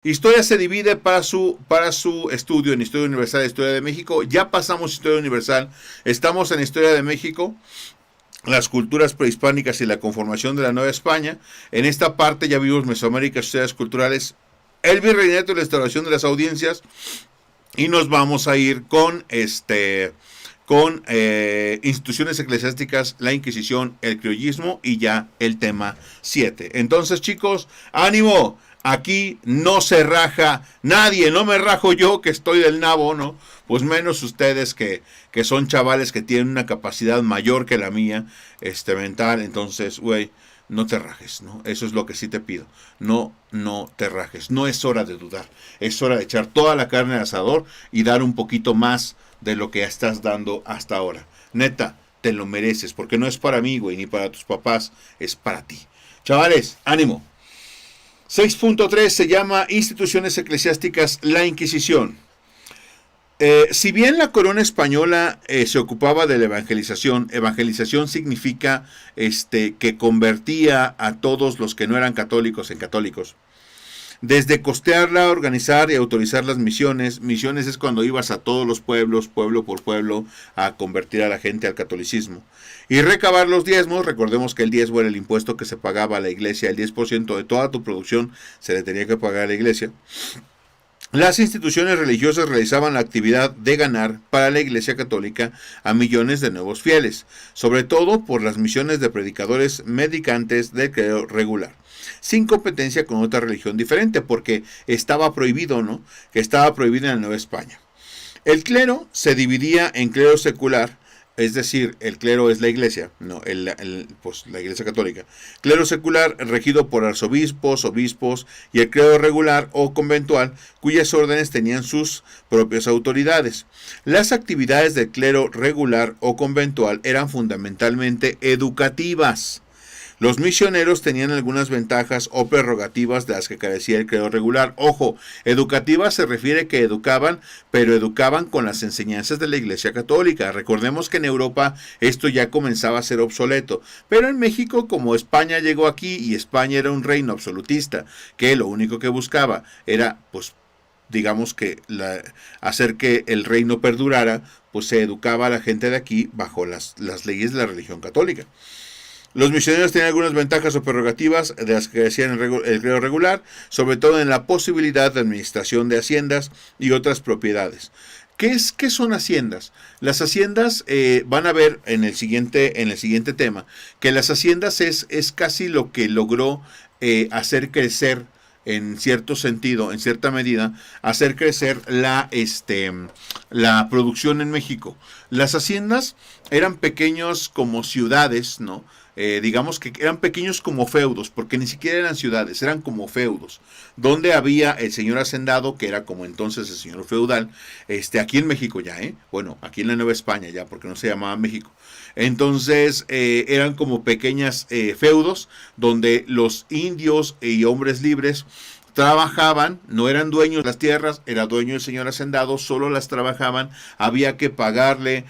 Historia se divide para su estudio en Historia Universal de Historia de México. Ya pasamos Historia Universal, estamos en Historia de México, las culturas prehispánicas y la conformación de la Nueva España. En esta parte ya vimos Mesoamérica, sociedades culturales, el virreinato y la restauración de las audiencias. Y nos vamos a ir con instituciones eclesiásticas, la Inquisición, el criollismo y ya el tema 7. Entonces, chicos, ánimo. Aquí no se raja nadie, no me rajo yo que estoy del nabo, ¿no? Pues menos ustedes que son chavales que tienen una capacidad mayor que la mía, mental. Entonces, güey, no te rajes, ¿no? Eso es lo que sí te pido. No te rajes. No es hora de dudar. Es hora de echar toda la carne al asador y dar un poquito más de lo que estás dando hasta ahora. Neta, te lo mereces, porque no es para mí, güey, ni para tus papás, es para ti. Chavales, ánimo. 6.3 se llama Instituciones Eclesiásticas, la Inquisición. Si bien la corona española se ocupaba de la evangelización significa que convertía a todos los que no eran católicos en católicos. Desde costearla, organizar y autorizar las misiones. Misiones es cuando ibas a todos los pueblos, pueblo por pueblo, a convertir a la gente al catolicismo. Y recabar los diezmos. Recordemos que el diezmo era el impuesto que se pagaba a la iglesia. El 10% de toda tu producción se le tenía que pagar a la iglesia. Las instituciones religiosas realizaban la actividad de ganar para la Iglesia Católica a millones de nuevos fieles, sobre todo por las misiones de predicadores medicantes del clero regular, sin competencia con otra religión diferente, porque estaba prohibido, ¿no? Que estaba prohibido en la Nueva España. El clero se dividía en clero secular, es decir, el clero es la iglesia, no, pues la iglesia católica. Clero secular regido por arzobispos, obispos, y el clero regular o conventual, cuyas órdenes tenían sus propias autoridades. Las actividades del clero regular o conventual eran fundamentalmente educativas. Los misioneros tenían algunas ventajas o prerrogativas de las que carecía el clero regular. Ojo, educativas se refiere que educaban, pero educaban con las enseñanzas de la Iglesia Católica. Recordemos que en Europa esto ya comenzaba a ser obsoleto, pero en México, como España llegó aquí y España era un reino absolutista, que lo único que buscaba era, pues, digamos que hacer que el reino perdurara, pues se educaba a la gente de aquí bajo las leyes de la religión católica. Los misioneros tenían algunas ventajas o prerrogativas de las que decían el clero regular, sobre todo en la posibilidad de administración de haciendas y otras propiedades. ¿Qué son haciendas? Las haciendas, van a ver en el siguiente tema, que las haciendas es casi lo que logró hacer crecer, en cierto sentido, en cierta medida, hacer crecer la producción en México. Las haciendas eran pequeños como ciudades, ¿no? Digamos que eran pequeños como feudos, porque ni siquiera eran ciudades, eran como feudos, donde había el señor hacendado, que era como entonces el señor feudal, aquí en México ya, bueno, aquí en la Nueva España ya, porque no se llamaba México. Entonces, eran como pequeñas feudos, donde los indios y hombres libres trabajaban, no eran dueños de las tierras, era dueño el señor hacendado, solo las trabajaban, había que pagarle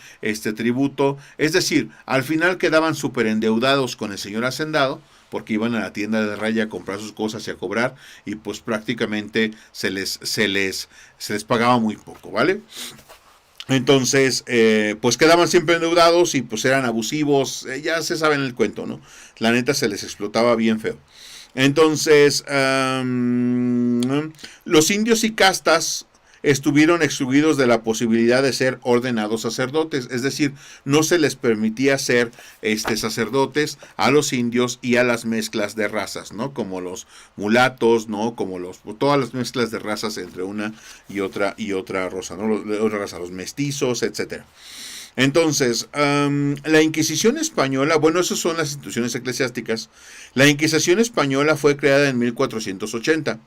tributo, es decir, al final quedaban súper endeudados con el señor hacendado, porque iban a la tienda de raya a comprar sus cosas y a cobrar, y pues prácticamente se les pagaba muy poco, ¿vale? Entonces, pues quedaban siempre endeudados y pues eran abusivos, ya se sabe en el cuento, ¿no? La neta se les explotaba bien feo. Entonces, los indios y castas estuvieron excluidos de la posibilidad de ser ordenados sacerdotes, es decir, no se les permitía ser sacerdotes a los indios y a las mezclas de razas, ¿no? Como los mulatos, ¿no? Como todas las mezclas de razas entre una y otra raza, ¿no? Los mestizos, etcétera. Entonces, la Inquisición española, bueno, esas son las instituciones eclesiásticas. La Inquisición española fue creada en 1480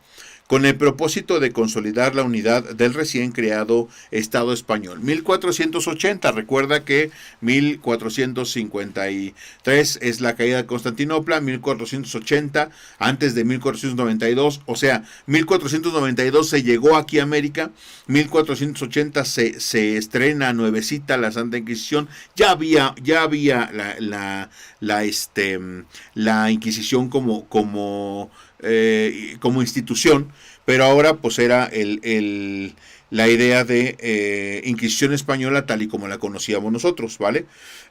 con el propósito de consolidar la unidad del recién creado Estado español. 1480, recuerda que 1453 es la caída de Constantinopla, 1480, antes de 1492, o sea, 1492 se llegó aquí a América, 1480 se estrena nuevecita la Santa Inquisición, ya había la Inquisición como institución, pero ahora pues era la idea de Inquisición española tal y como la conocíamos nosotros, ¿vale?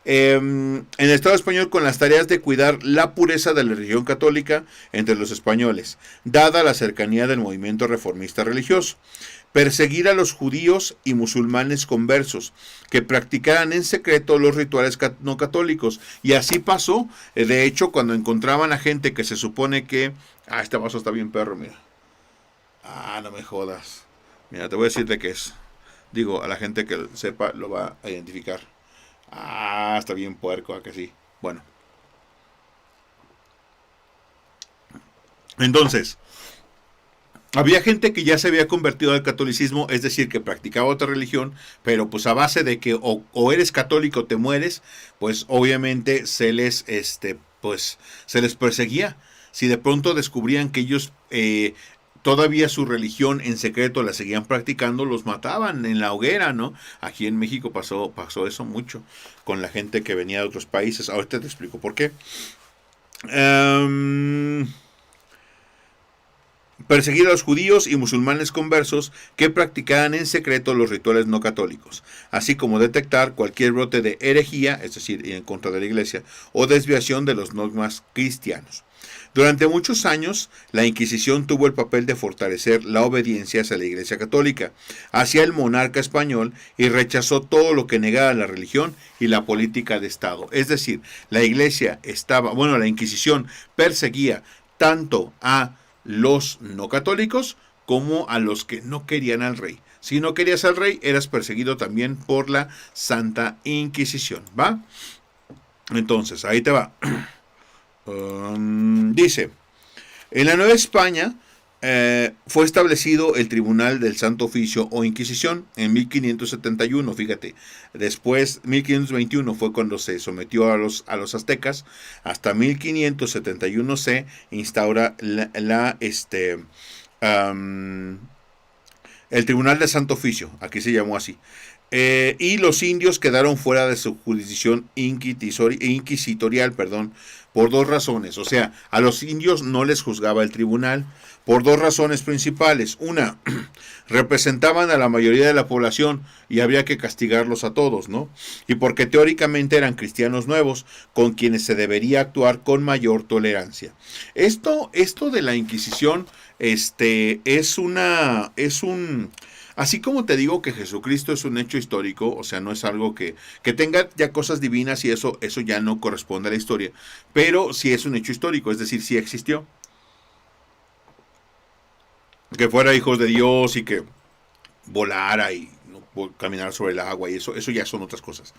En el Estado español con las tareas de cuidar la pureza de la religión católica entre los españoles, dada la cercanía del movimiento reformista religioso. Perseguir a los judíos y musulmanes conversos que practicaran en secreto los rituales no católicos. Y así pasó. De hecho, cuando encontraban a gente que se supone que... Ah, este vaso está bien perro, mira. Ah, no me jodas. Mira, te voy a decir de qué es. Digo, a la gente que sepa lo va a identificar. Ah, está bien puerco, ¿a que sí? Bueno. Entonces, había gente que ya se había convertido al catolicismo, es decir, que practicaba otra religión, pero pues a base de que o eres católico o te mueres, pues obviamente pues se les perseguía. Si de pronto descubrían que ellos todavía su religión en secreto la seguían practicando, los mataban en la hoguera, ¿no? Aquí en México pasó eso mucho con la gente que venía de otros países. Ahorita te explico por qué. Perseguir a los judíos y musulmanes conversos que practicaban en secreto los rituales no católicos, así como detectar cualquier brote de herejía, es decir, en contra de la iglesia, o desviación de los dogmas cristianos. Durante muchos años, la Inquisición tuvo el papel de fortalecer la obediencia hacia la Iglesia Católica, hacia el monarca español, y rechazó todo lo que negara la religión y la política de Estado. Es decir, la la Inquisición perseguía tanto a los no católicos como a los que no querían al rey. Si no querías al rey, eras perseguido también por la Santa Inquisición, ¿va? Entonces, ahí te va. Dice, en la Nueva España fue establecido el Tribunal del Santo Oficio o Inquisición en 1571, fíjate. Después, 1521 fue cuando se sometió a los aztecas. Hasta 1571 se instaura el Tribunal del Santo Oficio, aquí se llamó así. Y los indios quedaron fuera de su jurisdicción inquisitorial, por dos razones. O sea, a los indios no les juzgaba el tribunal por dos razones principales. Una, representaban a la mayoría de la población y había que castigarlos a todos, ¿no? Y porque teóricamente eran cristianos nuevos con quienes se debería actuar con mayor tolerancia. Esto de la Inquisición, así como te digo que Jesucristo es un hecho histórico, o sea, no es algo que tenga ya cosas divinas y eso ya no corresponde a la historia, pero sí es un hecho histórico, es decir, sí existió. Que fuera hijos de Dios y que volara y caminar sobre el agua y eso ya son otras cosas.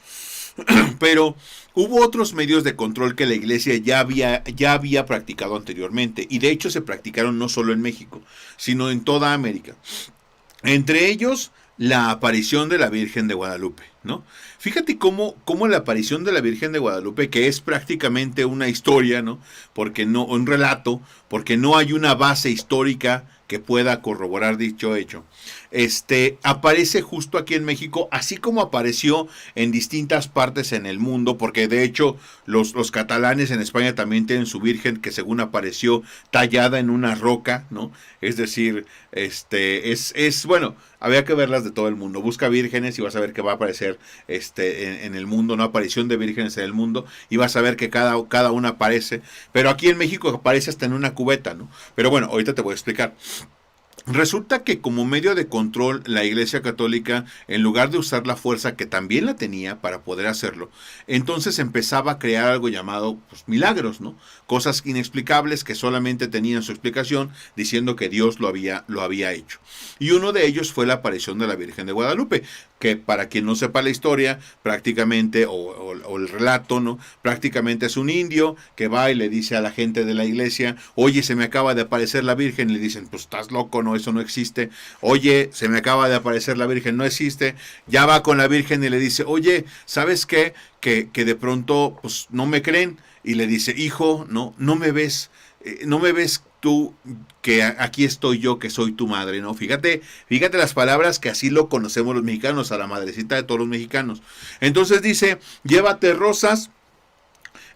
Pero hubo otros medios de control que la iglesia ya había practicado anteriormente, y de hecho se practicaron no solo en México, sino en toda América. Entre ellos, la aparición de la Virgen de Guadalupe, ¿no? Fíjate cómo la aparición de la Virgen de Guadalupe, que es prácticamente una historia, ¿no? Un relato, porque no hay una base histórica que pueda corroborar dicho hecho. Aparece justo aquí en México, así como apareció en distintas partes en el mundo, porque de hecho los catalanes en España también tienen su Virgen, que según apareció tallada en una roca, ¿no? Es decir, bueno, había que verlas de todo el mundo. Busca vírgenes y vas a ver que va a aparecer en el mundo, ¿no? Aparición de vírgenes en el mundo, y vas a ver que cada una aparece, pero aquí en México aparece hasta en una cubeta, ¿no? Pero bueno, ahorita te voy a explicar. Resulta que como medio de control la Iglesia Católica, en lugar de usar la fuerza que también la tenía para poder hacerlo, entonces empezaba a crear algo llamado milagros, ¿no? Cosas inexplicables que solamente tenían su explicación diciendo que Dios lo había hecho. Y uno de ellos fue la aparición de la Virgen de Guadalupe, que para quien no sepa la historia, prácticamente, o el relato, ¿no? Prácticamente es un indio que va y le dice a la gente de la iglesia: oye, se me acaba de aparecer la Virgen. Y le dicen: pues estás loco, no, eso no existe. Oye, se me acaba de aparecer la Virgen, no existe. Ya va con la Virgen y le dice: oye, ¿sabes qué? Que de pronto pues no me creen. Y le dice: hijo, no me ves tú, que aquí estoy yo, que soy tu madre, ¿no? Fíjate las palabras, que así lo conocemos los mexicanos, a la madrecita de todos los mexicanos. Entonces dice: llévate rosas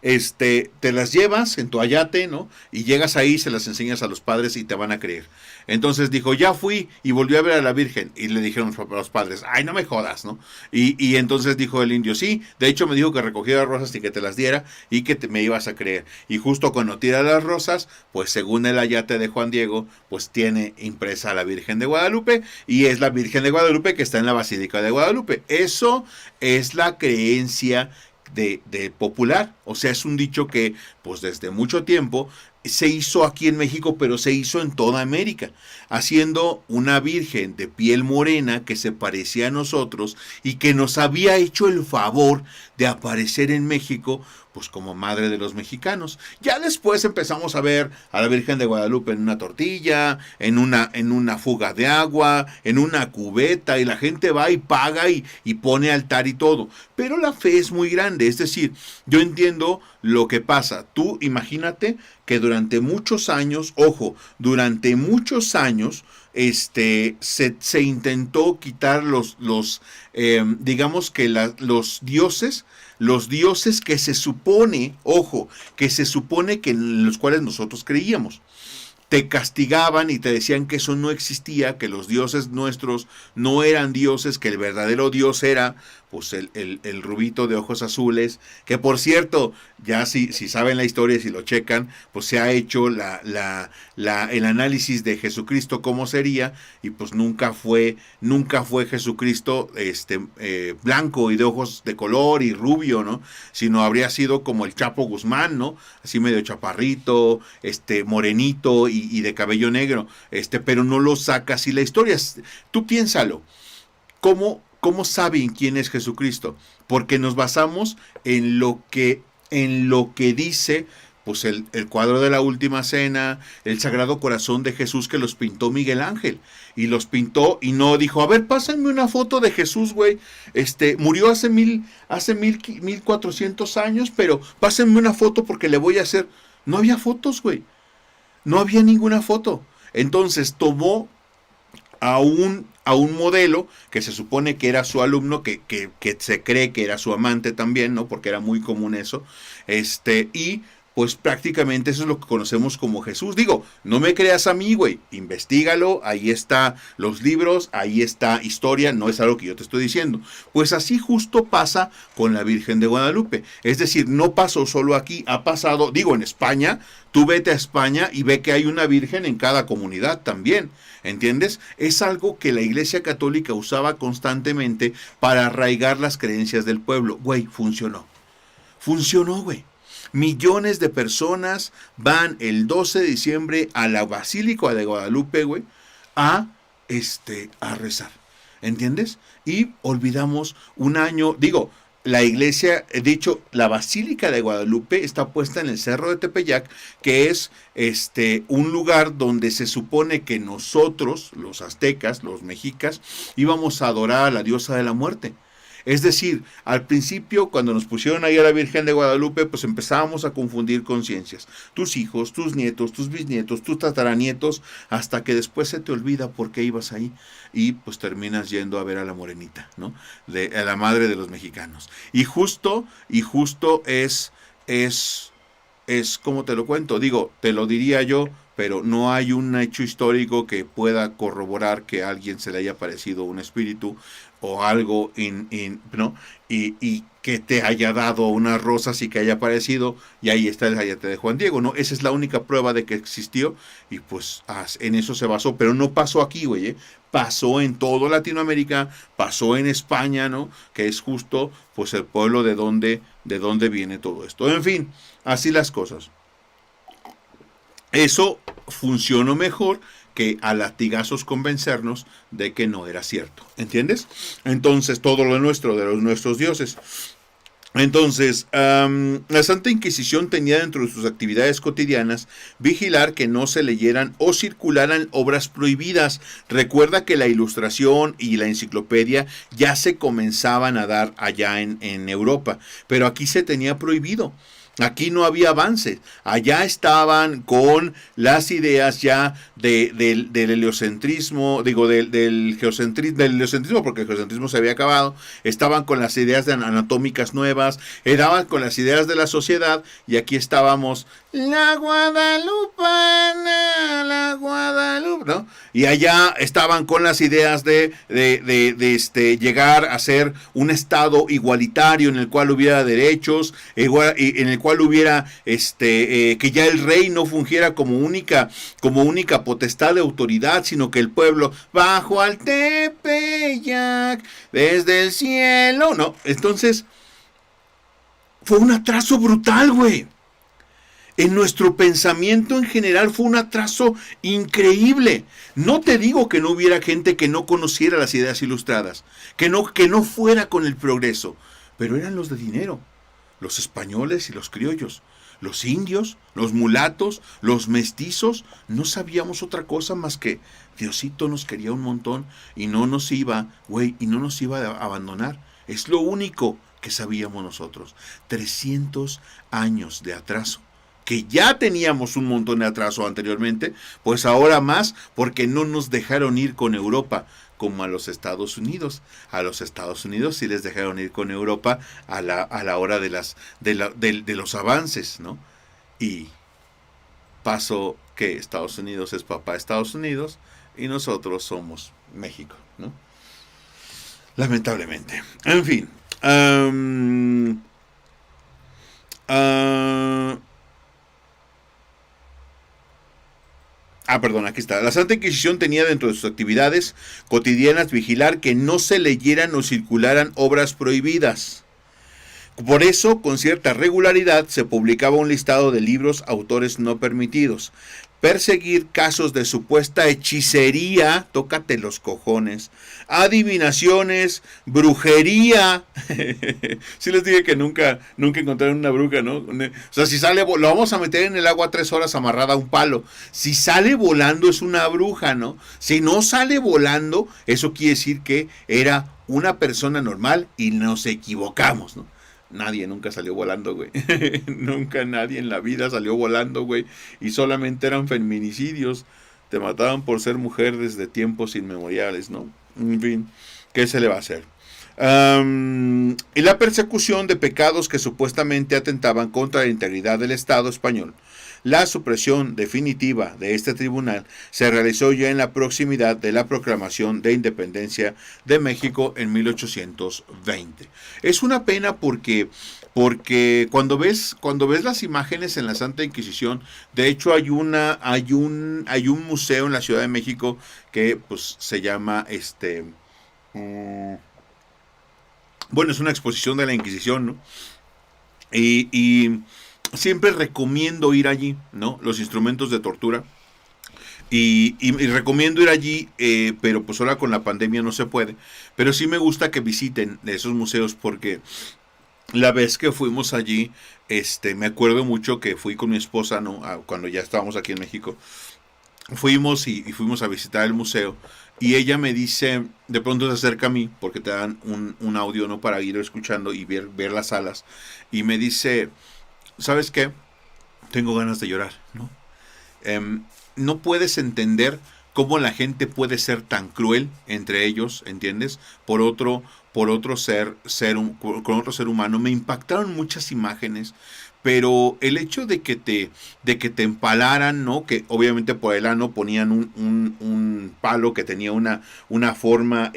te las llevas en tu ayate, ¿no? Y llegas ahí, se las enseñas a los padres y te van a creer. Entonces dijo, ya fui y volvió a ver a la Virgen. Y le dijeron los padres, ay, no me jodas, ¿no? Y entonces dijo el indio, sí, de hecho me dijo que recogiera rosas y que te las diera y que me ibas a creer. Y justo cuando tira las rosas, pues según el ayate de Juan Diego, pues tiene impresa a la Virgen de Guadalupe y es la Virgen de Guadalupe que está en la Basílica de Guadalupe. Eso es la creencia de popular, o sea, es un dicho que pues desde mucho tiempo se hizo aquí en México, pero se hizo en toda América, haciendo una virgen de piel morena que se parecía a nosotros y que nos había hecho el favor de aparecer en México, pues como madre de los mexicanos. Ya después empezamos a ver a la Virgen de Guadalupe en una tortilla, en una fuga de agua, en una cubeta, y la gente va y paga y pone altar y todo. Pero la fe es muy grande, es decir, yo entiendo lo que pasa. Tú imagínate que durante muchos años, ojo, durante muchos años, se intentó quitar digamos que los dioses que se supone, ojo, que se supone que en los cuales nosotros creíamos. Te castigaban y te decían que eso no existía, que los dioses nuestros no eran dioses, que el verdadero dios era pues el rubito de ojos azules, que por cierto, ya si saben la historia y si lo checan, pues se ha hecho el análisis de Jesucristo cómo sería, y pues nunca fue Jesucristo blanco y de ojos de color y rubio, ¿no? Sino habría sido como el Chapo Guzmán, ¿no? Así medio chaparrito, morenito y de cabello negro, pero no lo saca así la historia. Tú piénsalo, ¿Cómo saben quién es Jesucristo? Porque nos basamos en lo que dice pues el cuadro de la Última Cena, el Sagrado Corazón de Jesús que los pintó Miguel Ángel. Y los pintó y no dijo, a ver, pásenme una foto de Jesús, güey. Murió hace 1400 años, pero pásenme una foto porque le voy a hacer. No había fotos, güey. No había ninguna foto. Entonces tomó a un modelo que se supone que era su alumno, que se cree que era su amante también, ¿no? Porque era muy común eso. Y pues prácticamente eso es lo que conocemos como Jesús. Digo, no me creas a mí, güey, investígalo, ahí está los libros, ahí está historia, no es algo que yo te estoy diciendo. Pues así justo pasa con la Virgen de Guadalupe. Es decir, no pasó solo aquí, ha pasado, digo, en España, tú vete a España y ve que hay una Virgen en cada comunidad también. ¿Entiendes? Es algo que la Iglesia Católica usaba constantemente para arraigar las creencias del pueblo. Güey, funcionó. Funcionó, güey. Millones de personas van el 12 de diciembre a la Basílica de Guadalupe, güey, a rezar. ¿Entiendes? Y olvidamos un año, digo, la iglesia, de hecho, la Basílica de Guadalupe está puesta en el Cerro de Tepeyac, que es un lugar donde se supone que nosotros, los aztecas, los mexicas, íbamos a adorar a la diosa de la muerte. Es decir, al principio, cuando nos pusieron ahí a la Virgen de Guadalupe, pues empezábamos a confundir conciencias. Tus hijos, tus nietos, tus bisnietos, tus tataranietos, hasta que después se te olvida por qué ibas ahí y pues terminas yendo a ver a la morenita, ¿no? A la madre de los mexicanos. Y justo es como te lo cuento, digo, te lo diría yo, pero no hay un hecho histórico que pueda corroborar que a alguien se le haya parecido un espíritu o algo, ¿no? Y que te haya dado unas rosas y que haya aparecido, y ahí está el ayate de Juan Diego, ¿no? Esa es la única prueba de que existió, y pues en eso se basó, pero no pasó aquí, güey, pasó en toda Latinoamérica, pasó en España, ¿no? Que es justo, pues, el pueblo de donde viene todo esto. En fin, así las cosas. Eso funcionó mejor que a latigazos convencernos de que no era cierto. ¿Entiendes? Entonces, todo lo nuestro, de los nuestros dioses. Entonces, la Santa Inquisición tenía dentro de sus actividades cotidianas vigilar que no se leyeran o circularan obras prohibidas. Recuerda que la Ilustración y la Enciclopedia ya se comenzaban a dar allá en Europa, pero aquí se tenía prohibido. Aquí no había avances. Allá estaban con las ideas ya del heliocentrismo, digo, del heliocentrismo, porque el geocentrismo se había acabado. Estaban con las ideas anatómicas nuevas, estaban con las ideas de la sociedad, y aquí estábamos, la Guadalupana, la Guadalupe, ¿no? Y allá estaban con las ideas de llegar a ser un estado igualitario en el cual hubiera derechos, en el cual hubiera que ya el rey no fungiera como única potestad de autoridad, sino que el pueblo bajo al Tepeyac desde el cielo, no. Entonces fue un atraso brutal, güey. En nuestro pensamiento en general fue un atraso increíble. No te digo que no hubiera gente que no conociera las ideas ilustradas, que no fuera con el progreso, pero eran los de dinero, los españoles y los criollos. Los indios, los mulatos, los mestizos, no sabíamos otra cosa más que Diosito nos quería un montón y no nos iba, y no nos iba a abandonar. Es lo único que sabíamos nosotros. 300 años de atraso, que ya teníamos un montón de atraso anteriormente, pues ahora más, porque no nos dejaron ir con Europa como a los Estados Unidos. A los Estados Unidos sí les dejaron ir con Europa a la hora de los avances, ¿no? Y pasó que Estados Unidos es papá de Estados Unidos y nosotros somos México, ¿no? Lamentablemente. En fin. Perdón, aquí está. La Santa Inquisición tenía dentro de sus actividades cotidianas vigilar que no se leyeran o circularan obras prohibidas. Por eso, con cierta regularidad, se publicaba un listado de libros, autores no permitidos. Perseguir casos de supuesta hechicería, tócate los cojones, adivinaciones, brujería. Sí les dije que nunca encontraron una bruja, ¿no? O sea, si sale, lo vamos a meter en el agua 3 horas amarrada a un palo. Si sale volando es una bruja, ¿no? Si no sale volando, eso quiere decir que era una persona normal y nos equivocamos, ¿no? Nadie nunca salió volando, güey. Nunca nadie en la vida salió volando, güey. Y solamente eran feminicidios. Te mataban por ser mujer desde tiempos inmemoriales, ¿no? En fin, ¿qué se le va a hacer? Y la persecución de pecados que supuestamente atentaban contra la integridad del Estado español. La supresión definitiva de este tribunal se realizó ya en la proximidad de la proclamación de independencia de México en 1820. Es una pena porque cuando ves las imágenes en la Santa Inquisición, de hecho hay un museo en la Ciudad de México que pues se llama bueno, es una exposición de la Inquisición, ¿no? Y siempre recomiendo ir allí, ¿no? Los instrumentos de tortura. Y recomiendo ir allí, pero pues ahora con la pandemia no se puede. Pero sí me gusta que visiten esos museos porque la vez que fuimos allí, me acuerdo mucho que fui con mi esposa, ¿no? Cuando ya estábamos aquí en México. Fuimos y fuimos a visitar el museo. Y ella me dice, de pronto se acerca a mí, porque te dan un audio, ¿no? Para ir escuchando y ver las salas. Y me dice, ¿sabes qué? Tengo ganas de llorar, ¿no? No puedes entender cómo la gente puede ser tan cruel entre ellos, ¿entiendes? Con otro ser humano. Me impactaron muchas imágenes, pero el hecho de que te empalaran, ¿no? Que obviamente por el ano ponían un palo que tenía una forma,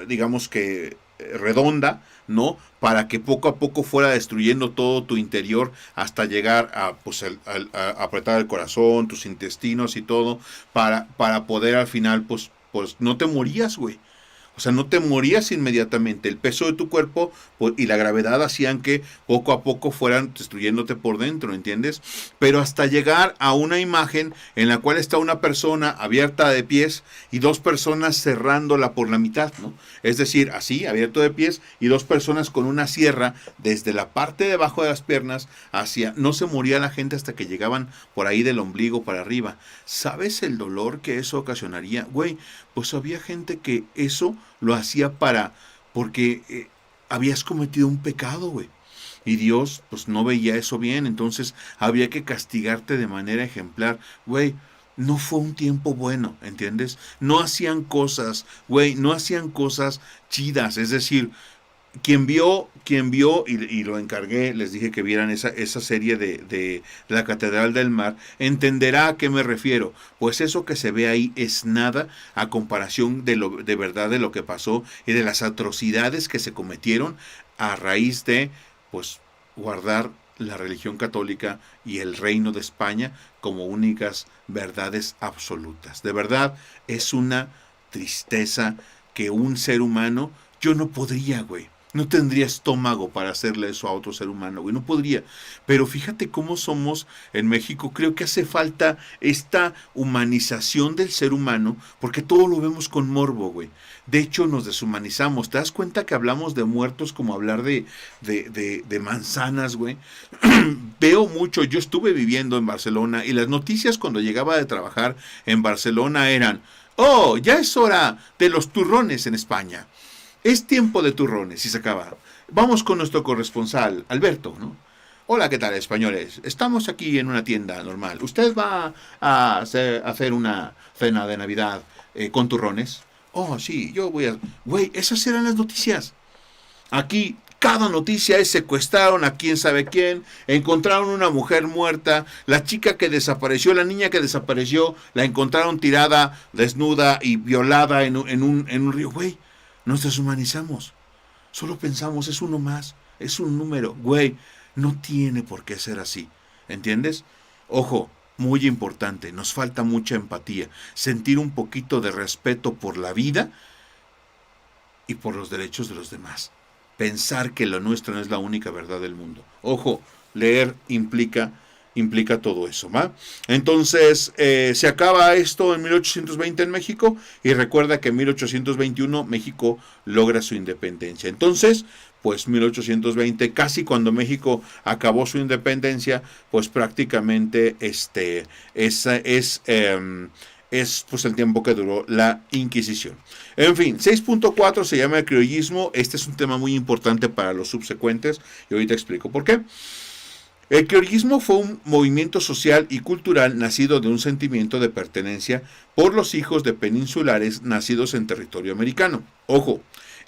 digamos que redonda, ¿no? Para que poco a poco fuera destruyendo todo tu interior hasta llegar a apretar el corazón, tus intestinos y todo, para poder al final, pues no te morías, güey. O sea, no te morías inmediatamente. El peso de tu cuerpo y la gravedad hacían que poco a poco fueran destruyéndote por dentro, ¿entiendes? Pero hasta llegar a una imagen en la cual está una persona abierta de pies y dos personas cerrándola por la mitad, ¿no? Es decir, así, abierto de pies y dos personas con una sierra desde la parte de abajo de las piernas hacia... No se moría la gente hasta que llegaban por ahí del ombligo para arriba. ¿Sabes el dolor que eso ocasionaría? Güey, pues había gente que eso lo hacía porque habías cometido un pecado, güey. Y Dios pues no veía eso bien, entonces había que castigarte de manera ejemplar. Güey, no fue un tiempo bueno, ¿entiendes? No hacían cosas, güey, no hacían cosas chidas, es decir, quien vio y lo encargué, les dije que vieran esa serie de La Catedral del Mar, entenderá a qué me refiero. Pues eso que se ve ahí es nada a comparación de verdad de lo que pasó y de las atrocidades que se cometieron a raíz de, pues, guardar la religión católica y el reino de España como únicas verdades absolutas. De verdad, es una tristeza que un ser humano, yo no podría, güey. No tendría estómago para hacerle eso a otro ser humano, güey. No podría. Pero fíjate cómo somos en México. Creo que hace falta esta humanización del ser humano, porque todo lo vemos con morbo, güey. De hecho, nos deshumanizamos. ¿Te das cuenta que hablamos de muertos como hablar de manzanas, güey? Veo mucho. Yo estuve viviendo en Barcelona y las noticias cuando llegaba de trabajar en Barcelona eran: oh, ya es hora de los turrones en España. Es tiempo de turrones y se acaba. Vamos con nuestro corresponsal, Alberto, ¿no? Hola, ¿qué tal, españoles? Estamos aquí en una tienda normal. ¿Usted va a hacer una cena de Navidad con turrones? Oh, sí, yo voy a... Güey, esas eran las noticias. Aquí cada noticia es: secuestraron a quién sabe quién, encontraron una mujer muerta, la chica que desapareció, la niña que desapareció, la encontraron tirada, desnuda y violada en un río. Güey, nos deshumanizamos. Solo pensamos, es uno más, es un número. Güey, no tiene por qué ser así. ¿Entiendes? Ojo, muy importante, nos falta mucha empatía, sentir un poquito de respeto por la vida y por los derechos de los demás. Pensar que lo nuestro no es la única verdad del mundo. Ojo, leer implica todo eso, ¿va? Entonces, se acaba esto en 1820 en México, y recuerda que en 1821 México logra su independencia. Entonces, pues 1820, casi cuando México acabó su independencia, pues prácticamente es pues el tiempo que duró la Inquisición. En fin, 6.4 se llama el criollismo. Este es un tema muy importante para los subsecuentes y ahorita explico por qué. El criollismo fue un movimiento social y cultural nacido de un sentimiento de pertenencia por los hijos de peninsulares nacidos en territorio americano. Ojo,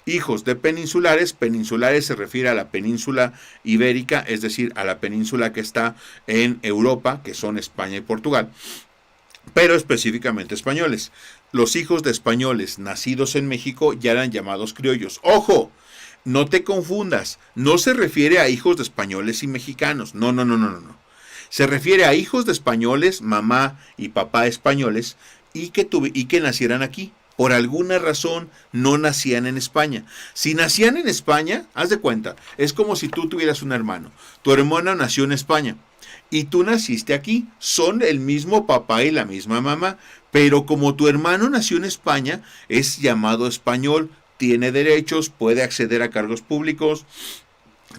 hijos de peninsulares. Peninsulares se refiere a la península ibérica, es decir, a la península que está en Europa, que son España y Portugal, pero específicamente españoles. Los hijos de españoles nacidos en México ya eran llamados criollos. ¡Ojo! No te confundas, no se refiere a hijos de españoles y mexicanos. No. Se refiere a hijos de españoles, mamá y papá españoles, y que nacieran aquí. Por alguna razón no nacían en España. Si nacían en España, haz de cuenta, es como si tú tuvieras un hermano. Tu hermano nació en España y tú naciste aquí. Son el mismo papá y la misma mamá, pero como tu hermano nació en España, es llamado español, tiene derechos, puede acceder a cargos públicos,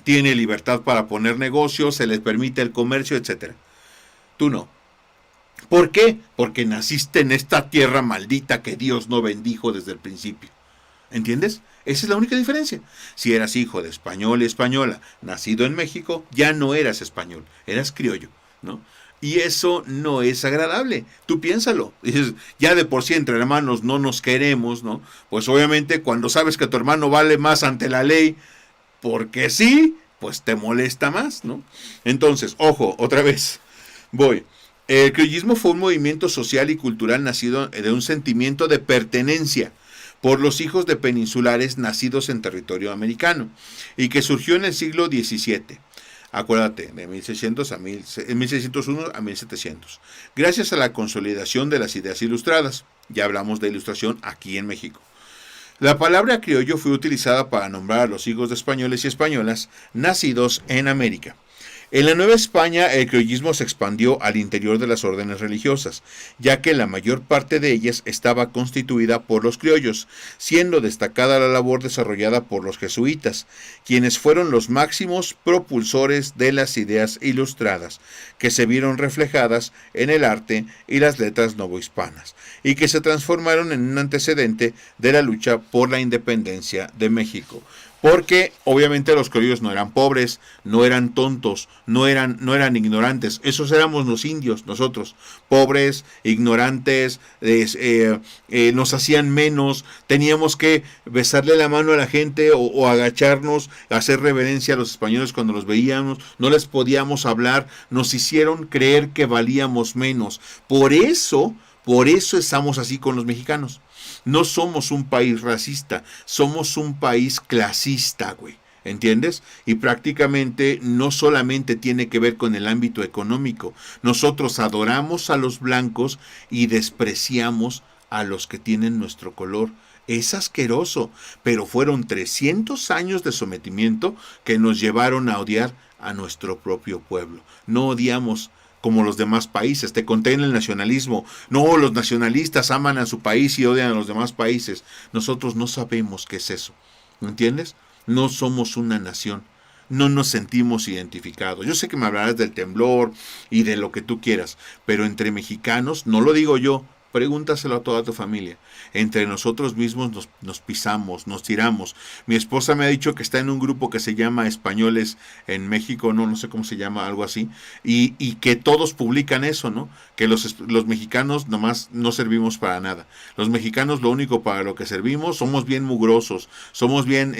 tiene libertad para poner negocios, se les permite el comercio, etc. Tú no. ¿Por qué? Porque naciste en esta tierra maldita que Dios no bendijo desde el principio. ¿Entiendes? Esa es la única diferencia. Si eras hijo de español y española, nacido en México, ya no eras español, eras criollo, ¿no? Y eso no es agradable. Tú piénsalo. Dices, ya de por sí entre hermanos no nos queremos, ¿no? Pues obviamente cuando sabes que tu hermano vale más ante la ley, porque sí, pues te molesta más, ¿no? Entonces, ojo, otra vez, voy. El criollismo fue un movimiento social y cultural nacido de un sentimiento de pertenencia por los hijos de peninsulares nacidos en territorio americano y que surgió en el siglo XVII. Acuérdate, de 1601 a 1700. Gracias a la consolidación de las ideas ilustradas. Ya hablamos de ilustración aquí en México. La palabra criollo fue utilizada para nombrar a los hijos de españoles y españolas nacidos en América. En la Nueva España, el criollismo se expandió al interior de las órdenes religiosas, ya que la mayor parte de ellas estaba constituida por los criollos, siendo destacada la labor desarrollada por los jesuitas, quienes fueron los máximos propulsores de las ideas ilustradas, que se vieron reflejadas en el arte y las letras novohispanas, y que se transformaron en un antecedente de la lucha por la independencia de México. porque obviamente los criollos no eran pobres, no eran tontos, no eran ignorantes. Esos éramos los indios, nosotros, pobres, ignorantes, nos hacían menos, teníamos que besarle la mano a la gente o agacharnos, hacer reverencia a los españoles cuando los veíamos, no les podíamos hablar, nos hicieron creer que valíamos menos. Por eso estamos así con los mexicanos. No somos un país racista, somos un país clasista, güey. ¿Entiendes? Y prácticamente no solamente tiene que ver con el ámbito económico. Nosotros adoramos a los blancos y despreciamos a los que tienen nuestro color. Es asqueroso, pero fueron 300 años de sometimiento que nos llevaron a odiar a nuestro propio pueblo. No odiamos como los demás países. Te conté en el nacionalismo. No, los nacionalistas aman a su país y odian a los demás países. Nosotros no sabemos qué es eso. ¿Me entiendes? No somos una nación. No nos sentimos identificados. Yo sé que me hablarás del temblor y de lo que tú quieras, pero entre mexicanos, no lo digo yo, pregúntaselo a toda tu familia. Entre nosotros mismos nos pisamos, nos tiramos. Mi esposa me ha dicho que está en un grupo que se llama Españoles en México, no sé cómo se llama, algo así, y que todos publican eso, ¿no? Que los mexicanos nomás no servimos para nada. Los mexicanos lo único para lo que servimos, somos bien mugrosos, somos bien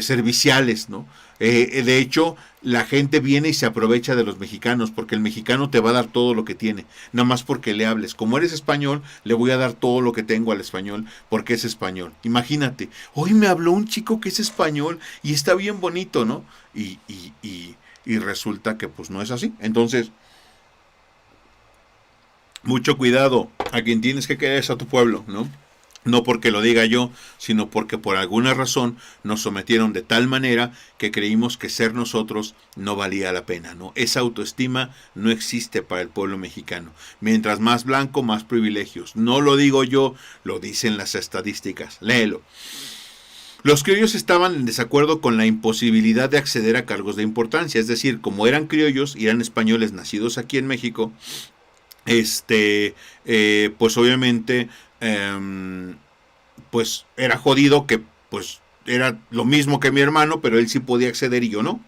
serviciales, ¿no? De hecho, la gente viene y se aprovecha de los mexicanos, porque el mexicano te va a dar todo lo que tiene, nada más porque le hables. Como eres español, le voy a dar todo lo que tengo al español, porque es español. Imagínate, hoy me habló un chico que es español y está bien bonito, ¿no? Y resulta que pues no es así. Entonces, mucho cuidado, a quien tienes que querer es a tu pueblo, ¿no? No porque lo diga yo, sino porque por alguna razón nos sometieron de tal manera que creímos que ser nosotros no valía la pena, ¿no? Esa autoestima no existe para el pueblo mexicano. Mientras más blanco, más privilegios. No lo digo yo, lo dicen las estadísticas. Léelo. Los criollos estaban en desacuerdo con la imposibilidad de acceder a cargos de importancia, es decir, como eran criollos y eran españoles nacidos aquí en México, pues obviamente pues era jodido que pues era lo mismo que mi hermano, pero él sí podía acceder y yo no.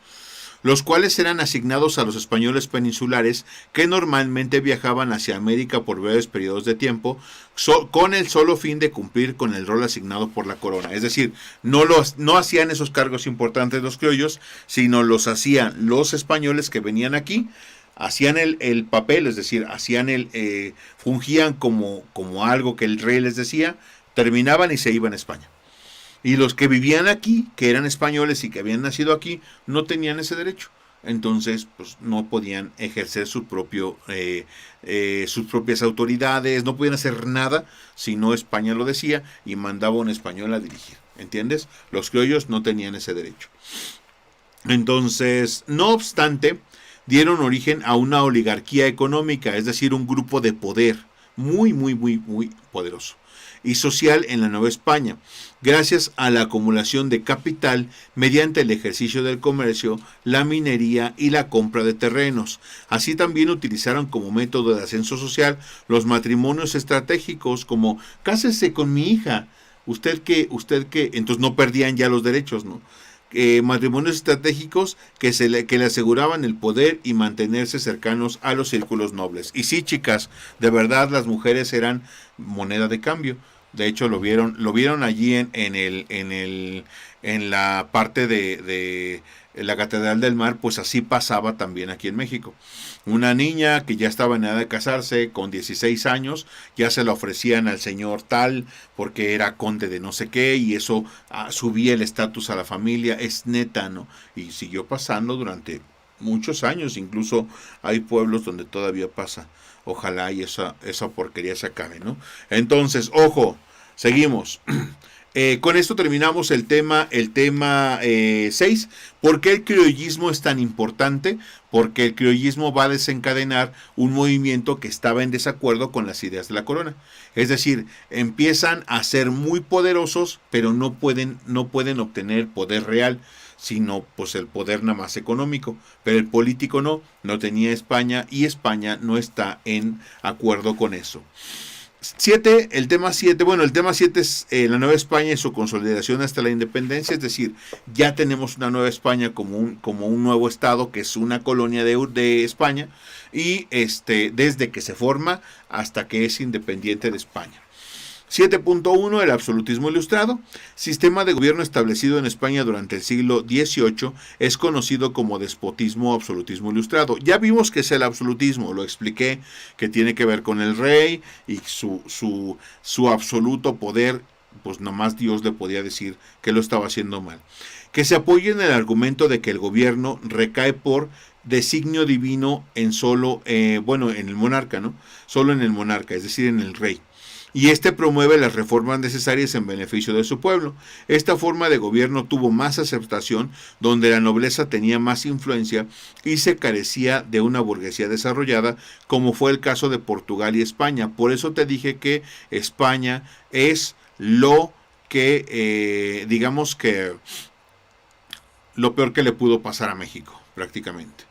Los cuales eran asignados a los españoles peninsulares que normalmente viajaban hacia América por breves periodos de tiempo con el solo fin de cumplir con el rol asignado por la corona. Es decir, no hacían esos cargos importantes los criollos, sino los hacían los españoles que venían aquí, hacían el papel, es decir, fungían como algo que el rey les decía, terminaban y se iban a España. Y los que vivían aquí, que eran españoles y que habían nacido aquí, no tenían ese derecho. Entonces, pues no podían ejercer sus propias autoridades, no podían hacer nada si no España lo decía y mandaba un español a dirigir. ¿Entiendes? Los criollos no tenían ese derecho. Entonces, no obstante, dieron origen a una oligarquía económica, es decir, un grupo de poder muy, muy, muy, muy poderoso y social en la Nueva España, gracias a la acumulación de capital mediante el ejercicio del comercio, la minería y la compra de terrenos. Así también utilizaron como método de ascenso social los matrimonios estratégicos como cásese con mi hija, usted que, entonces no perdían ya los derechos, ¿no? Matrimonios estratégicos que le aseguraban el poder y mantenerse cercanos a los círculos nobles. Y sí, chicas, de verdad las mujeres eran moneda de cambio. De hecho, lo vieron allí en la parte de la Catedral del Mar, pues así pasaba también aquí en México. Una niña que ya estaba en edad de casarse, con 16 años, ya se la ofrecían al señor tal, porque era conde de no sé qué, y eso subía el estatus a la familia, es neta, ¿no? Y siguió pasando durante muchos años, incluso hay pueblos donde todavía pasa. Ojalá y esa porquería se acabe, ¿no? Entonces, ojo, seguimos. Con esto terminamos el tema 6. ¿Por qué el criollismo es tan importante? Porque el criollismo va a desencadenar un movimiento que estaba en desacuerdo con las ideas de la corona. Es decir, empiezan a ser muy poderosos, pero no pueden obtener poder real, sino pues el poder nada más económico. Pero el político no tenía España y España no está en acuerdo con eso. 7, el tema 7, bueno, el tema 7 es la Nueva España y su consolidación hasta la independencia, es decir, ya tenemos una Nueva España como un nuevo estado que es una colonia de España y desde que se forma hasta que es independiente de España. 7.1 el absolutismo ilustrado. Sistema de gobierno establecido en España durante el siglo XVIII es conocido como despotismo o absolutismo ilustrado. Ya vimos que es el absolutismo, lo expliqué, que tiene que ver con el rey y su absoluto poder, pues nomás Dios le podía decir que lo estaba haciendo mal. Que se apoya en el argumento de que el gobierno recae por designio divino en en el monarca, ¿no? Solo en el monarca, es decir, en el rey. Y promueve las reformas necesarias en beneficio de su pueblo. Esta forma de gobierno tuvo más aceptación, donde la nobleza tenía más influencia y se carecía de una burguesía desarrollada, como fue el caso de Portugal y España. Por eso te dije que España es lo que, digamos que, lo peor que le pudo pasar a México, prácticamente.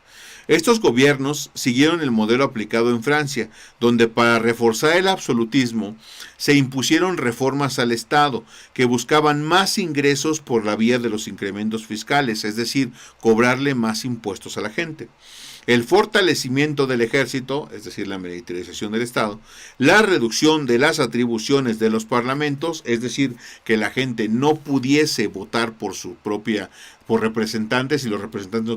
Estos gobiernos siguieron el modelo aplicado en Francia, donde para reforzar el absolutismo se impusieron reformas al Estado que buscaban más ingresos por la vía de los incrementos fiscales, es decir, cobrarle más impuestos a la gente. El fortalecimiento del ejército, es decir, la militarización del Estado, la reducción de las atribuciones de los parlamentos, es decir, que la gente no pudiese votar por representantes y los representantes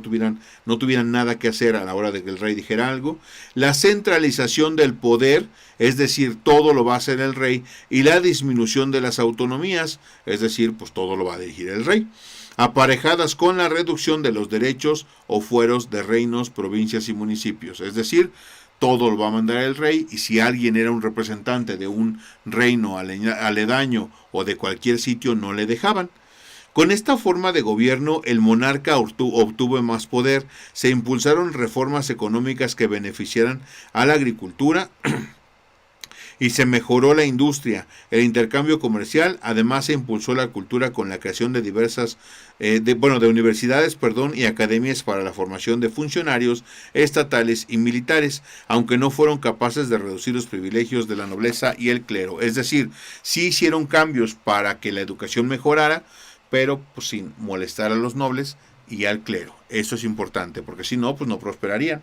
no tuvieran nada que hacer a la hora de que el rey dijera algo, la centralización del poder, es decir, todo lo va a hacer el rey, y la disminución de las autonomías, es decir, pues todo lo va a dirigir el rey, aparejadas con la reducción de los derechos o fueros de reinos, provincias y municipios. Es decir, todo lo va a mandar el rey y si alguien era un representante de un reino aledaño o de cualquier sitio no le dejaban. Con esta forma de gobierno, el monarca obtuvo más poder, se impulsaron reformas económicas que beneficiaran a la agricultura y se mejoró la industria, el intercambio comercial, además se impulsó la cultura con la creación de diversas, de universidades, y academias para la formación de funcionarios estatales y militares, aunque no fueron capaces de reducir los privilegios de la nobleza y el clero. Es decir, sí hicieron cambios para que la educación mejorara, pero pues, sin molestar a los nobles y al clero. Eso es importante, porque si no, pues no prosperaría.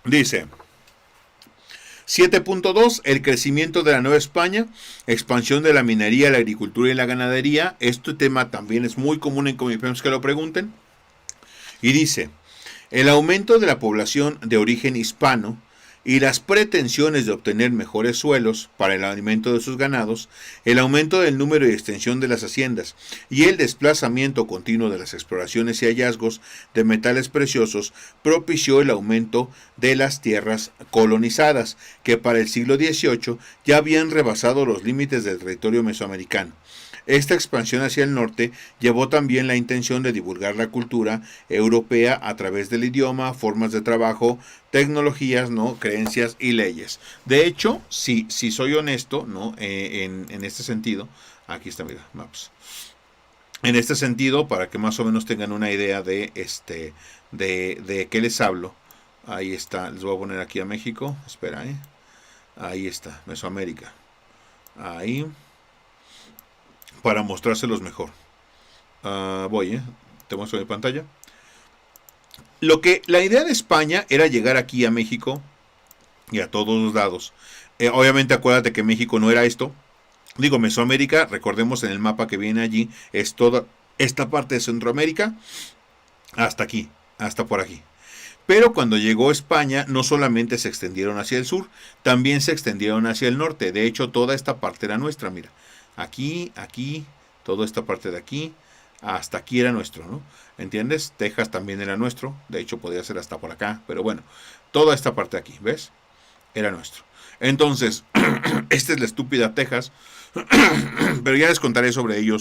Dice 7.2 el crecimiento de la Nueva España, expansión de la minería, la agricultura y la ganadería. Este tema también es muy común en Comipems que lo pregunten. Y dice, el aumento de la población de origen hispano y las pretensiones de obtener mejores suelos para el alimento de sus ganados, el aumento del número y extensión de las haciendas y el desplazamiento continuo de las exploraciones y hallazgos de metales preciosos propició el aumento de las tierras colonizadas, que para el siglo XVIII ya habían rebasado los límites del territorio mesoamericano. Esta expansión hacia el norte llevó también la intención de divulgar la cultura europea a través del idioma, formas de trabajo, tecnologías, creencias y leyes. De hecho, si soy honesto, en este sentido, aquí está, mira, maps. En este sentido, para que más o menos tengan una idea de qué les hablo, ahí está, les voy a poner aquí a México, espera, ahí está, Mesoamérica, ahí, para mostrárselos mejor. Te muestro mi pantalla. La idea de España era llegar aquí a México y a todos los lados. Obviamente acuérdate que México no era esto. Digo, Mesoamérica, recordemos en el mapa que viene allí, es toda esta parte de Centroamérica hasta aquí, hasta por aquí. Pero cuando llegó España, no solamente se extendieron hacia el sur, también se extendieron hacia el norte. De hecho, toda esta parte era nuestra, mira. Aquí, toda esta parte de aquí, hasta aquí era nuestro, ¿no? ¿Entiendes? Texas también era nuestro, de hecho podía ser hasta por acá, pero bueno, toda esta parte de aquí, ¿ves? Era nuestro. Entonces, esta es la estúpida Texas, pero ya les contaré sobre ello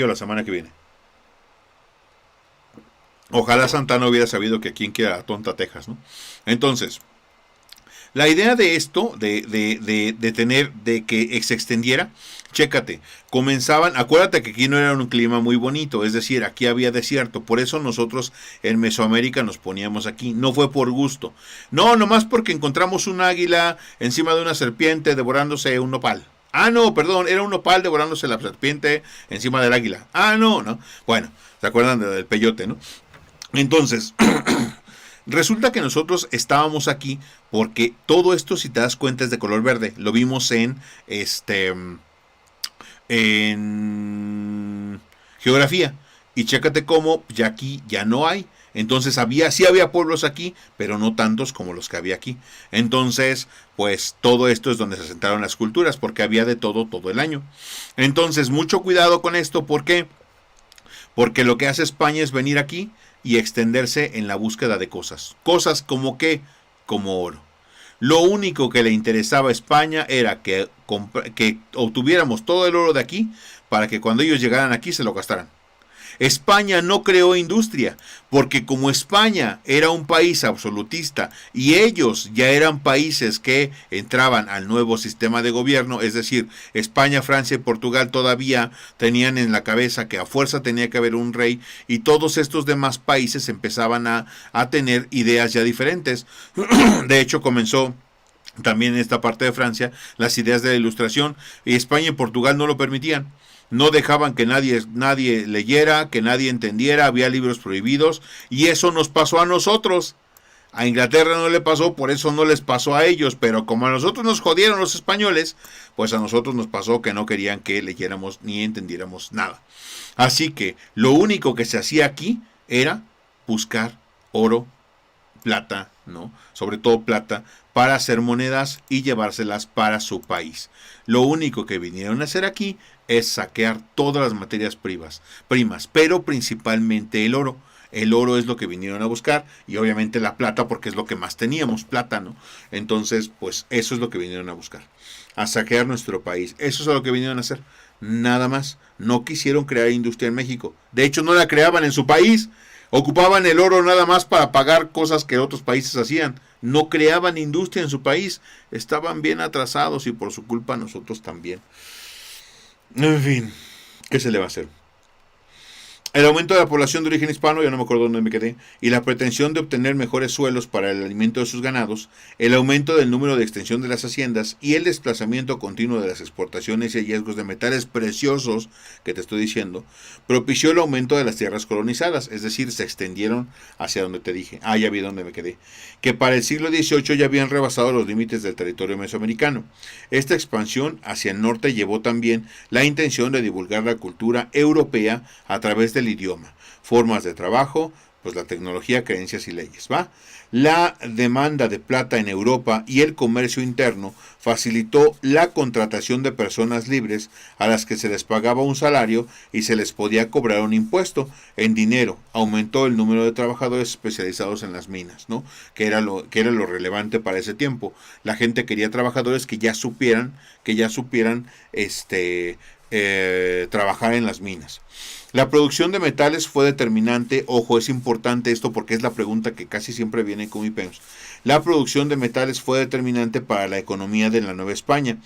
la semana que viene. Ojalá Santana hubiera sabido que quien quiera la tonta Texas, ¿no? Entonces, La idea de esto, de tener, de que se extendiera, chécate, comenzaban, acuérdate que aquí no era un clima muy bonito, es decir, aquí había desierto, por eso nosotros en Mesoamérica nos poníamos aquí, no fue por gusto, no, nomás porque encontramos un águila encima de una serpiente devorándose un nopal. Ah, no, perdón, era un nopal devorándose la serpiente encima del águila. Ah, no, no. Bueno, ¿se acuerdan del peyote, no? Entonces, resulta que nosotros estábamos aquí porque todo esto, si te das cuenta, es de color verde. Lo vimos en geografía. Y chécate cómo ya aquí ya no hay. Entonces sí había pueblos aquí, pero no tantos como los que había aquí. Entonces, pues todo esto es donde se asentaron las culturas, porque había de todo el año. Entonces, mucho cuidado con esto, ¿por qué? Porque lo que hace España es venir aquí y extenderse en la búsqueda de cosas. Cosas como qué, como oro. Lo único que le interesaba a España era que obtuviéramos todo el oro de aquí para que cuando ellos llegaran aquí se lo gastaran. España no creó industria, porque como España era un país absolutista y ellos ya eran países que entraban al nuevo sistema de gobierno, es decir, España, Francia y Portugal todavía tenían en la cabeza que a fuerza tenía que haber un rey y todos estos demás países empezaban a tener ideas ya diferentes. De hecho, comenzó también en esta parte de Francia las ideas de la Ilustración y España y Portugal no lo permitían. No dejaban que nadie leyera, que nadie entendiera, había libros prohibidos y eso nos pasó a nosotros. A Inglaterra no le pasó, por eso no les pasó a ellos, pero como a nosotros nos jodieron los españoles, pues a nosotros nos pasó que no querían que leyéramos ni entendiéramos nada. Así que lo único que se hacía aquí era buscar oro, plata, ¿no? Sobre todo plata, para hacer monedas y llevárselas para su país. Lo único que vinieron a hacer aquí es saquear todas las materias primas, pero principalmente el oro. El oro es lo que vinieron a buscar y obviamente la plata porque es lo que más teníamos, plata, ¿no? Entonces, pues eso es lo que vinieron a buscar, a saquear nuestro país. Eso es lo que vinieron a hacer, nada más. No quisieron crear industria en México. De hecho, no la creaban en su país. Ocupaban el oro nada más para pagar cosas que otros países hacían. No creaban industria en su país. Estaban bien atrasados y por su culpa nosotros también. En fin, ¿qué se le va a hacer? El aumento de la población de origen hispano, ya no me acuerdo dónde me quedé, y la pretensión de obtener mejores suelos para el alimento de sus ganados, el aumento del número de extensión de las haciendas y el desplazamiento continuo de las exportaciones y hallazgos de metales preciosos, que te estoy diciendo, propició el aumento de las tierras colonizadas, es decir, se extendieron hacia donde te dije, ya vi dónde me quedé, que para el siglo XVIII ya habían rebasado los límites del territorio mesoamericano. Esta expansión hacia el norte llevó también la intención de divulgar la cultura europea a través del idioma, formas de trabajo, pues la tecnología, creencias y leyes, ¿va? La demanda de plata en Europa y el comercio interno facilitó la contratación de personas libres a las que se les pagaba un salario y se les podía cobrar un impuesto en dinero. Aumentó el número de trabajadores especializados en las minas, ¿no? Que era lo relevante para ese tiempo. La gente quería trabajadores que ya supieran trabajar en las minas. La producción de metales fue determinante, ojo, es importante esto porque es la pregunta que casi siempre viene con mi PEMS. La producción de metales fue determinante para la economía de la Nueva España,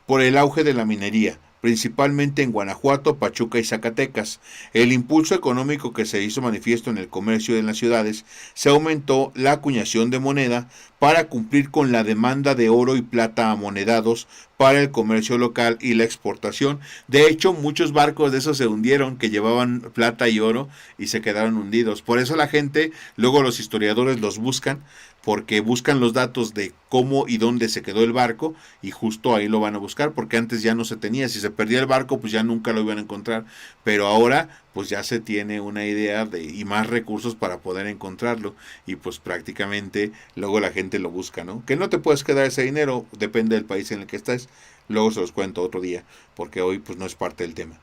por el auge de la minería, principalmente en Guanajuato, Pachuca y Zacatecas. El impulso económico que se hizo manifiesto en el comercio de las ciudades, se aumentó la acuñación de moneda para cumplir con la demanda de oro y plata amonedados para el comercio local y la exportación. De hecho, muchos barcos de esos se hundieron que llevaban plata y oro y se quedaron hundidos. Por eso la gente, luego los historiadores los buscan, porque buscan los datos de cómo y dónde se quedó el barco y justo ahí lo van a buscar, porque antes ya no se tenía. Si se perdía el barco, pues ya nunca lo iban a encontrar, pero ahora pues ya se tiene una idea y más recursos para poder encontrarlo y pues prácticamente luego la gente lo busca, ¿no? Que no te puedes quedar ese dinero, depende del país en el que estés. Luego se los cuento otro día, porque hoy pues no es parte del tema.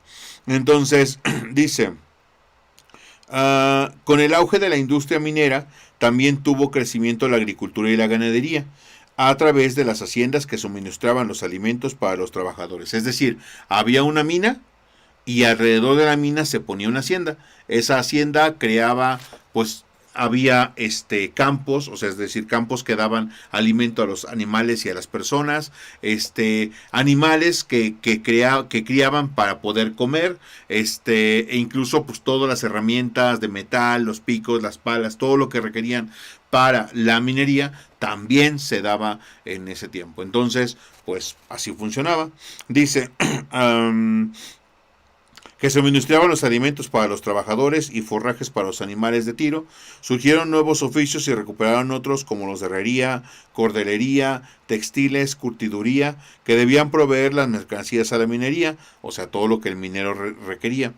Entonces, dice, con el auge de la industria minera, también tuvo crecimiento la agricultura y la ganadería, a través de las haciendas que suministraban los alimentos para los trabajadores. Es decir, había una mina y alrededor de la mina se ponía una hacienda. Esa hacienda creaba, pues, había campos, o sea, es decir, campos que daban alimento a los animales y a las personas, animales que criaban para poder comer, e incluso pues todas las herramientas de metal, los picos, las palas, todo lo que requerían para la minería también se daba en ese tiempo. Entonces, pues así funcionaba. Dice que se suministraban los alimentos para los trabajadores y forrajes para los animales de tiro. Surgieron nuevos oficios y recuperaron otros como los de herrería, cordelería, textiles, curtiduría, que debían proveer las mercancías a la minería, o sea, todo lo que el minero requería.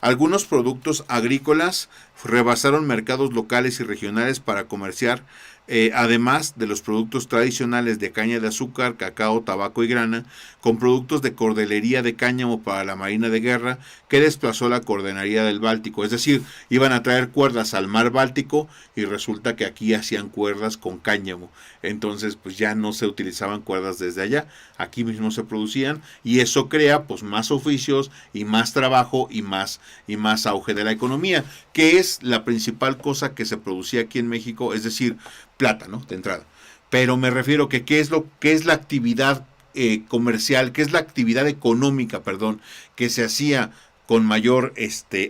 Algunos productos agrícolas rebasaron mercados locales y regionales para comerciar, además de los productos tradicionales de caña de azúcar, cacao, tabaco y grana, con productos de cordelería de cáñamo para la Marina de Guerra, que desplazó la Cordelería del Báltico. Es decir, iban a traer cuerdas al mar Báltico y resulta que aquí hacían cuerdas con cáñamo. Entonces, pues ya no se utilizaban cuerdas desde allá, aquí mismo se producían y eso crea pues más oficios y más trabajo y más auge de la economía, que es la principal cosa que se producía aquí en México, es decir, plata, ¿no? De entrada. Pero me refiero que qué es la actividad comercial, qué es la actividad económica, perdón, que se hacía con mayor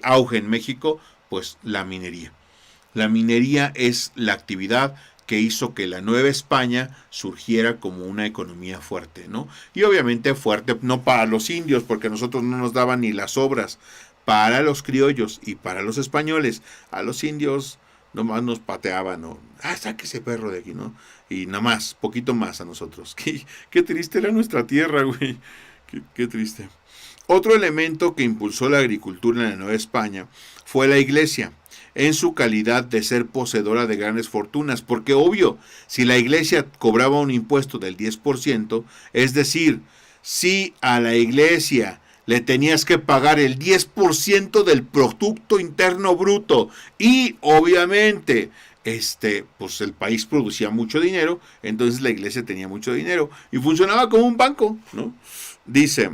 auge en México, pues la minería. La minería es la actividad que hizo que la Nueva España surgiera como una economía fuerte, ¿no? Y obviamente fuerte no para los indios, porque a nosotros no nos daban ni las obras, para los criollos y para los españoles. A los indios nomás nos pateaban, ¿no? Saque ese perro de aquí, ¿no? Y nada más, poquito más a nosotros. Qué triste era nuestra tierra, güey. Qué triste. Otro elemento que impulsó la agricultura en la Nueva España fue la iglesia, en su calidad de ser poseedora de grandes fortunas, porque obvio, si la iglesia cobraba un impuesto del 10%, es decir, si a la iglesia le tenías que pagar el 10% del Producto Interno Bruto y obviamente pues el país producía mucho dinero, entonces la iglesia tenía mucho dinero y funcionaba como un banco, ¿no? Dice,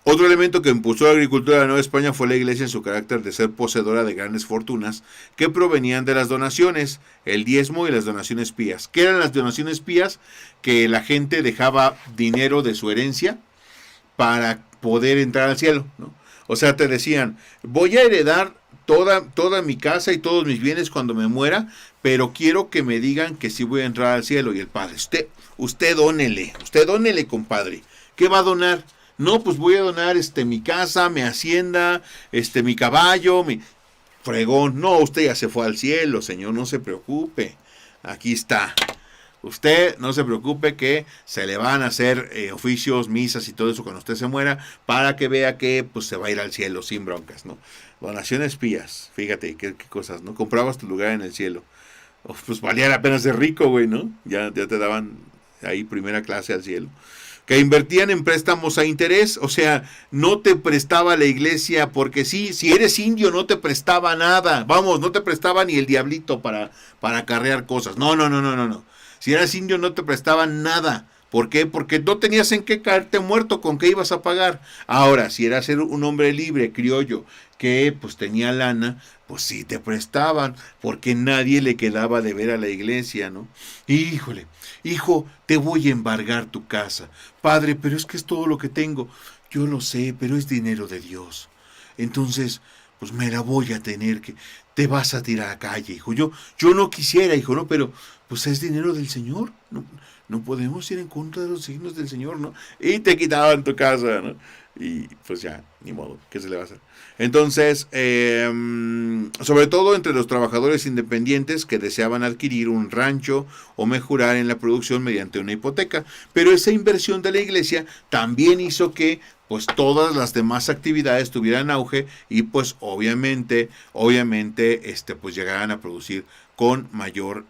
otro elemento que impulsó la agricultura de la Nueva España fue la iglesia en su carácter de ser poseedora de grandes fortunas que provenían de las donaciones, el diezmo y las donaciones pías. ¿Qué eran las donaciones pías? Que la gente dejaba dinero de su herencia para poder entrar al cielo, ¿no? O sea, te decían, voy a heredar toda mi casa y todos mis bienes cuando me muera, pero quiero que me digan que sí voy a entrar al cielo. Y el padre, usted dónele, compadre. ¿Qué va a donar? No, pues voy a donar mi casa, mi hacienda, mi caballo, mi fregón. No, usted ya se fue al cielo, señor, no se preocupe. Aquí está. Usted no se preocupe que se le van a hacer oficios, misas y todo eso cuando usted se muera para que vea que pues se va a ir al cielo sin broncas, ¿no? Donaciones pías, fíjate qué cosas, ¿no? Comprabas tu lugar en el cielo. Pues valía la pena ser rico, güey, ¿no? Ya te daban ahí primera clase al cielo. Que invertían en préstamos a interés, o sea, no te prestaba la iglesia porque sí, si eres indio no te prestaba nada, vamos, no te prestaba ni el diablito para acarrear cosas, no. Si eras indio no te prestaban nada. ¿Por qué? Porque no tenías en qué caerte muerto, ¿con qué ibas a pagar? Ahora, si eras un hombre libre, criollo, que pues tenía lana, pues sí te prestaban, porque nadie le quedaba de ver a la iglesia, ¿no? Híjole, hijo, te voy a embargar tu casa. Padre, pero es que es todo lo que tengo. Yo lo sé, pero es dinero de Dios. Entonces, pues me la voy a tener que... Te vas a tirar a la calle, hijo. Yo no quisiera, hijo, ¿no? Pero pues es dinero del Señor. No podemos ir en contra de los signos del Señor, ¿no? Y te quitaban tu casa, ¿no? Y pues ya, ni modo, ¿qué se le va a hacer? Entonces, sobre todo entre los trabajadores independientes que deseaban adquirir un rancho o mejorar en la producción mediante una hipoteca. Pero esa inversión de la iglesia también hizo que pues todas las demás actividades tuvieran auge y pues obviamente pues llegaran a producir con mayor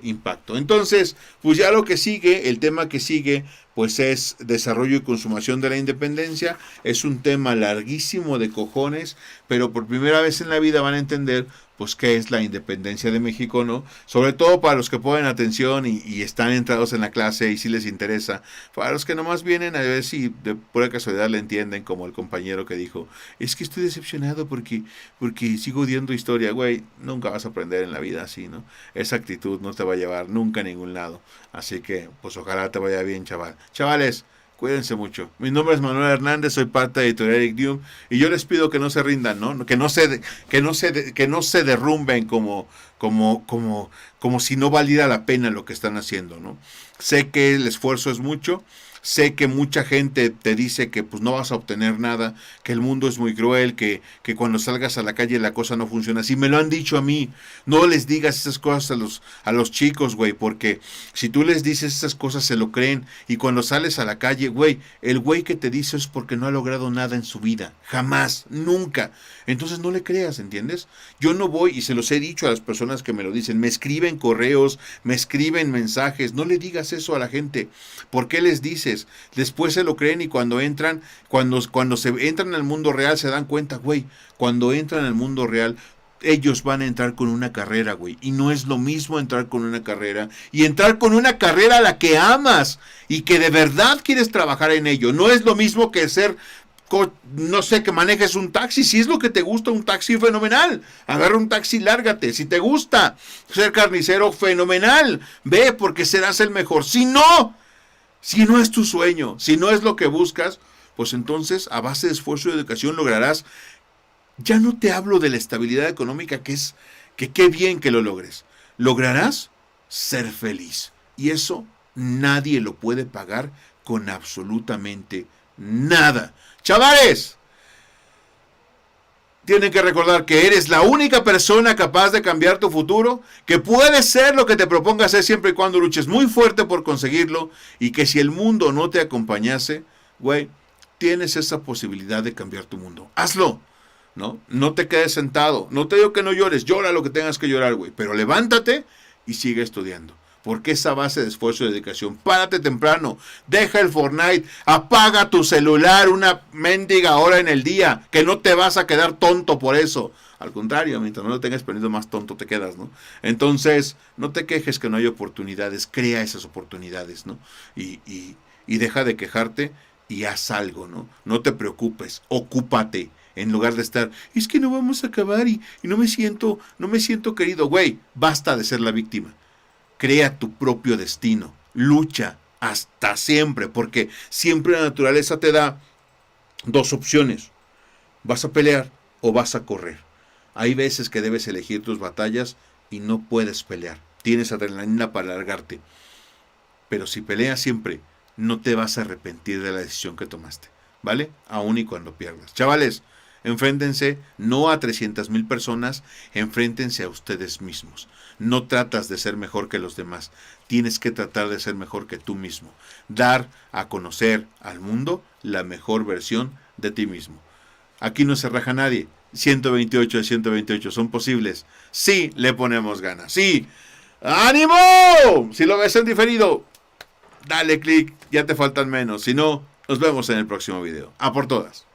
impacto. Entonces, pues ya lo que sigue, el tema que sigue, pues es desarrollo y consumación de la independencia. Es un tema larguísimo de cojones, pero por primera vez en la vida van a entender pues qué es la independencia de México, ¿no? Sobre todo para los que ponen atención y están entrados en la clase y si les interesa. Para los que nomás vienen a ver si de pura casualidad le entienden, como el compañero que dijo, es que estoy decepcionado porque sigo odiando historia. Güey, nunca vas a aprender en la vida así, ¿no? Esa actitud no te va a llevar nunca a ningún lado. Así que, pues ojalá te vaya bien, chaval. Chavales, cuídense mucho. Mi nombre es Manuel Hernández, soy parte de Editorial Eric Dium y yo les pido que no se rindan, ¿no? Que no se derrumben como si no valiera la pena lo que están haciendo, ¿no? Sé que el esfuerzo es mucho. Sé que mucha gente te dice que pues no vas a obtener nada, que el mundo es muy cruel, que cuando salgas a la calle la cosa no funciona así. Me lo han dicho a mí. No les digas esas cosas a los chicos, güey, porque si tú les dices esas cosas se lo creen. Y cuando sales a la calle, güey, el güey que te dice es porque no ha logrado nada en su vida. Jamás, nunca. Entonces no le creas, ¿entiendes? Yo no voy, y se los he dicho a las personas que me lo dicen, me escriben correos, me escriben mensajes, no le digas eso a la gente. ¿Por qué les dices? Después se lo creen y cuando entran, cuando se entran al mundo real se dan cuenta, güey, cuando entran al mundo real, ellos van a entrar con una carrera, güey, y no es lo mismo entrar con una carrera y entrar con una carrera a la que amas y que de verdad quieres trabajar en ello. No es lo mismo que ser, no sé, que manejes un taxi. Si es lo que te gusta, un taxi, fenomenal. Agarra un taxi, lárgate. Si te gusta ser carnicero, fenomenal. Ve, porque serás el mejor. Si no es tu sueño, si no es lo que buscas, pues entonces a base de esfuerzo y educación lograrás. Ya no te hablo de la estabilidad económica, que qué bien que lo logres. Lograrás ser feliz. Y eso nadie lo puede pagar con absolutamente nada. Chavales, tienen que recordar que eres la única persona capaz de cambiar tu futuro, que puedes ser lo que te propongas ser siempre y cuando luches muy fuerte por conseguirlo, y que si el mundo no te acompañase, güey, tienes esa posibilidad de cambiar tu mundo. Hazlo, ¿no? No te quedes sentado. No te digo que no llores, llora lo que tengas que llorar, güey, pero levántate y sigue estudiando. Porque esa base de esfuerzo y dedicación. Párate temprano, deja el Fortnite, apaga tu celular una mendiga hora en el día, que no te vas a quedar tonto por eso. Al contrario, mientras no lo tengas perdido, más tonto te quedas, ¿no? Entonces, no te quejes que no hay oportunidades, crea esas oportunidades, ¿no? Y deja de quejarte y haz algo, ¿no? No te preocupes, ocúpate. En lugar de estar, es que no vamos a acabar y no me siento querido. Güey, basta de ser la víctima. Crea tu propio destino, lucha hasta siempre, porque siempre la naturaleza te da dos opciones, vas a pelear o vas a correr. Hay veces que debes elegir tus batallas y no puedes pelear, tienes adrenalina para largarte, pero si peleas siempre, no te vas a arrepentir de la decisión que tomaste, ¿vale? Aún y cuando pierdas. Chavales, enfréntense no a 300,000 personas, enfréntense a ustedes mismos. No tratas de ser mejor que los demás, tienes que tratar de ser mejor que tú mismo. Dar a conocer al mundo la mejor versión de ti mismo. Aquí no se raja nadie. 128 de 128 son posibles. Sí, le ponemos ganas. Sí. ¡Ánimo! Si lo ves en diferido, dale click, ya te faltan menos. Si no, nos vemos en el próximo video. A por todas.